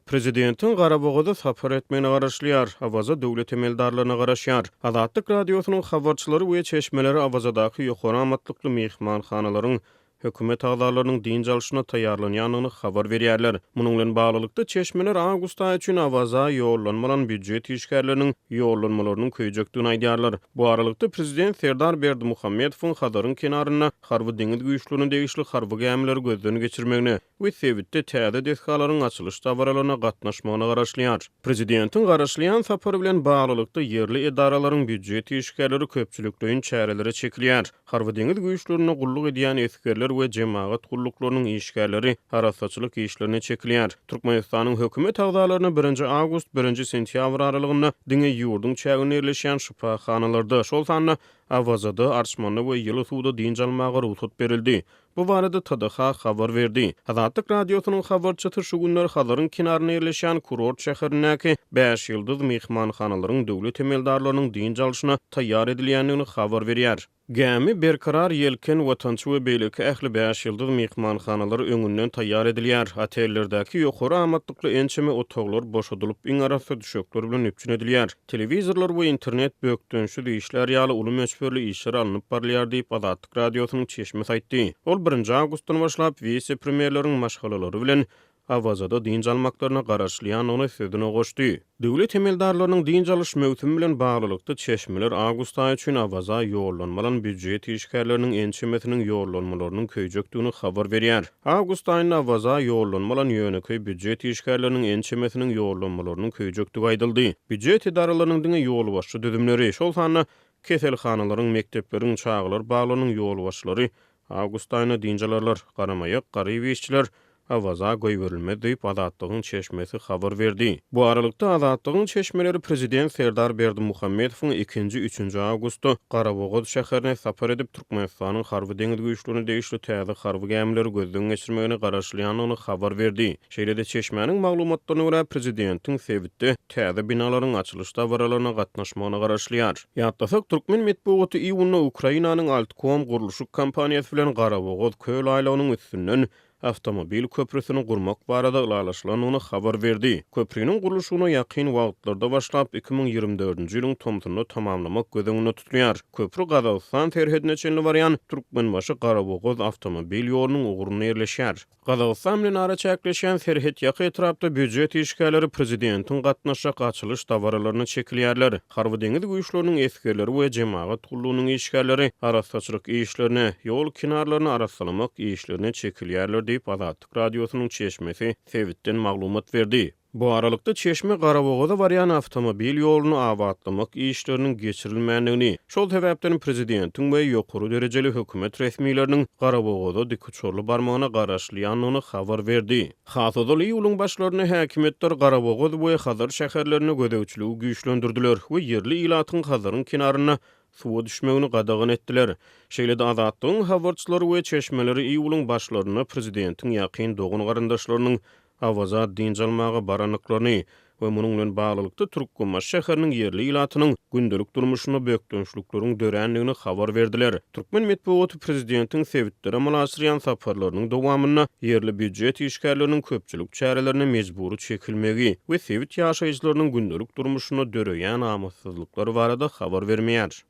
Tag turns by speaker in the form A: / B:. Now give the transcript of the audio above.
A: Prezidentin Garabogada sapar etmeni garaşlyar, awaza döwlet emeldarlaryna garaşýar. Azatlyk radiosynyň habarçylary we çeşmeleri awazadaky ýokary amatlykly mehmanhanalaryň hökümet agdarlarynyň din jalşyna taýýarlanýanyny habar berýärler. Munyň bilen baglykda çeşmeler awgust aýy üçin awaza ýollanmalan büdjet işgärleriniň ýollanmalarynyň köýjekdigini aýdýarlar. Bu aralykda prezident Serdar Berdimuhammedowyň Hadaryň kenaryna harby deňiz güýçlerine degişli harby gemleri gözden geçirmegini we Sewitde täze deskalaryň açylyş tabaralarına gatnaşmagyna garaşlýar. Prezidentin garaşlyan sapary bilen baglykda yerli edaralaryň büdjet işgärleri köpçülikliğin çäreleri çekilýär. Harby deňiz güýçlerine gulluk edýän eskerler we jemaat gulluklarynyň işgärleri harasaçylyk işlerine çekilýär. Türkmenistanyň hökümet agdarlaryna 1 awgust 1 sentýabr aralygynda diňe ýurdun çägine ýerleşýän şypaxanalarda şol sanly awazada arçmanly we ýyly suwda din jalmagy ruhsat berildi. Bu barada TDH habar berdi. Azatlyk radiosynyň habarçysy şu günler Hadaryň kenaryna ýerleşýän kurort şäherindäki 5 ýyldız mehmanhanalaryň döwlet emeldarlarynyň din jalşyna taýýar edilýändigini habar berýär. Gämi berkarar ýelken watançy we beýleki ähli 5 ýyldız mehmanhanalary öňünden taýýar edilýär. Otellerdäki ýokary amatlykly ençeme otaglar boşadylyp iň arasy düşekler bilen üpçün edilýär. Telewizorlar we internet bökdönşi diýişler ýaly uly meçberli işler alınıp barlýar diýip Azatlyk radiosynyň çeşme saýtdy. Ol 1 awgustdan başlap vice-premierleriň maşgalalary bilen awazada din jalmaklaryna garaşlýanyny sözüne goşdy. Döwlet emeldarlarynyň din jalyş mewsimi bilen baglykda çeşmeler awgust aýy üçin awaza ýollanmalan büdjet işgärleriniň ençemesiniň ýollanmalarynyň köýjekdigini habar berýär. Awgust aýyna awaza ýollanmalan ýöneköý büdjet işgärleriniň ençemesiniň ýollanmalarynyň köýjektigi aýdyldy. Büdjet edaralarynyň diňe ýol başçy düzümleri şol sanly keselhanalaryň, mektepleriň çağlar baglanyň ýol başçylary awgust aýyna dinjalarlar garamaýak, garyp işçiler awaza goýberilmez diýip Azatlygyň çeşmesi habar berdi. Bu aralykda Azatlygyň çeşmeleri prezident Serdar Berdimuhammedowyň 2-3 awgustda Garabogad şäherine sapar edip Türkmenistanyň harby deňiz güýçlerine degişli täze harby gemleri gözden geçirmegini garaşlýanyny habar berdi. Şeýle-de çeşmeniň maglumatlaryna görä prezidentiň Sewitde täze binalaryň açylyş tabaralarına gatnaşmagyna garaşlýar. Ýatdasak Türkmen medeniýeti iýunda Ukrainanyň Altkom guruluşy kampaniýasy bilen Garabogad köl aýlagynyň üstünden avtomobil köprüsini gurmak barada ulalaşylanyny habar berdi. Köprüniň guruluşyna ýakyn wagtlarda başlap 2024-nji ýylyň tomtuny tamamlamak gözüňde tutulýar. Köprü Gazawstan terhedine çenli barýan Türkmenbaşy Garabogad avtomobil ýolunyň uguryna ýerleşýär. Gazawstan bilen ara çäkleşen terhed ýaky etrapda büdjet işgärleri prezidentiň gatnaşak açylyş tabaralarına çekilýärler. Harby deňiz güýçleriniň eskerleri we jemaat gullugynyň işgärleri arasaçylyk işlerine, ýol kenarlaryny arasalamak işlerine çekilýärler diýip Azatlyk radiosynyň çeşmesi Sewitden maglumat berdi. Bu aralykda çeşme Garabogada barýan avtomobil ýoluny awatlamak işleriniň geçirilmändigini, şol sebäpden prezidentiň we ýokary derejeli hökümet resmiýetleriniň Garabogada dikçorly barmagyna garaşlýanyny habar berdi. Hasady ýylyň başlaryna häkimetler Garabogad we Hadar şäherlerini gödäwçiligi güýçlendirdiler we yerli ilatyň Hadaryň kenaryna suwa düşmegini gadagyn etdiler. Şeýle-de Azatlygyň habarçylary we çeşmeleri ýylyň başlaryna prezidentiň ýakyn dogun garandaşlarynyň awaza din jalmagy baranyklaryny we munyň bilen baglykda Türkmenbaş şäheriniň yerli ilatynyň gündelik durmuşyna bökdönçlikleriň döränligini habar berdiler. Türkmen medeniýeti prezidentiň Sewitde mulaşyryan saparlarynyň dowamyna yerli büdjet işgärleriniň köpçülik çärelerine mejburi çekilmegi we Sewit ýaşaýjylarynyň gündelik durmuşyna döreýän amatsızlyklary barada habar bermeýär.